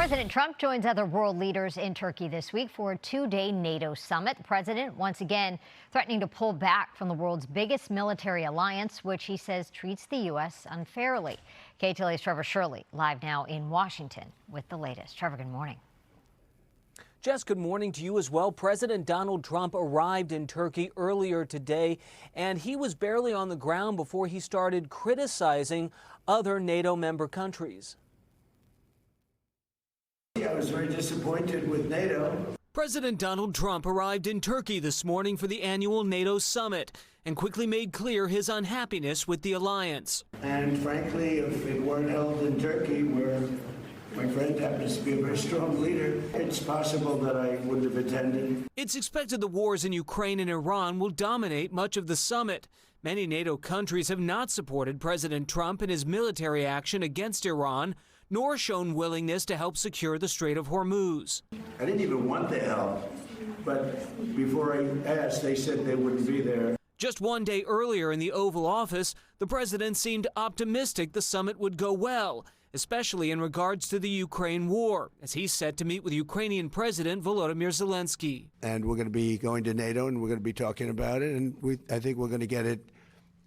President Trump joins other world leaders in Turkey this week for a two-day NATO summit. The president once again threatening to pull back from the world's biggest military alliance, which he says treats the U.S. unfairly. KTLA's Trevor Shirley live now in Washington with the latest. Trevor, good morning. Jess, good morning to you as well. President Donald Trump arrived in Turkey earlier today, and he was barely on the ground before he started criticizing other NATO member countries. I was very disappointed with NATO. President Donald Trump arrived in Turkey this morning for the annual NATO summit and quickly made clear his unhappiness with the alliance. And frankly, if it weren't held in Turkey, where my friend happens to be a very strong leader, it's possible that I wouldn't have attended. It's expected the wars in Ukraine and Iran will dominate much of the summit. Many NATO countries have not supported President Trump in his military action against Iran, nor shown willingness to help secure the Strait of Hormuz. I didn't even want the help, but before I asked, they said they wouldn't be there. Just one day earlier in the Oval Office, the president seemed optimistic the summit would go well, especially in regards to the Ukraine war, as he's set to meet with Ukrainian President Volodymyr Zelensky. And we're going to be going to NATO, and we're going to be talking about it, and I think we're going to get it.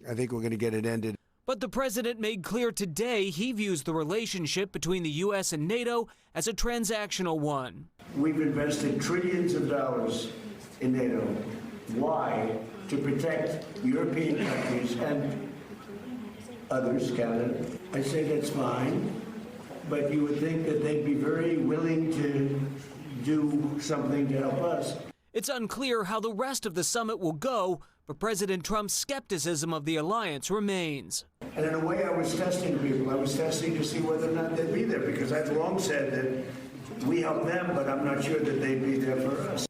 I think we're going to get it ended. But the president made clear today he views the relationship between the U.S. and NATO as a transactional one. We've invested trillions of dollars in NATO. Why? To protect European countries and others, Canada. I say that's fine, but you would think that they'd be very willing to do something to help us. It's unclear how the rest of the summit will go, but President Trump's skepticism of the alliance remains. And in a way, I was testing people. I was testing to see whether or not they'd be there, because I've long said that we help them, but I'm not sure that they'd be there for us.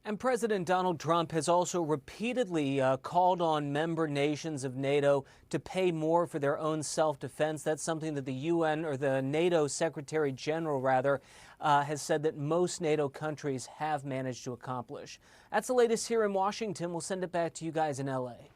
And President Donald Trump has also repeatedly called on member nations of NATO to pay more for their own self-defense. That's something that the UN, or the NATO Secretary General, rather, has said that most NATO countries have managed to accomplish. That's the latest here in Washington. We'll send it back to you guys in L.A.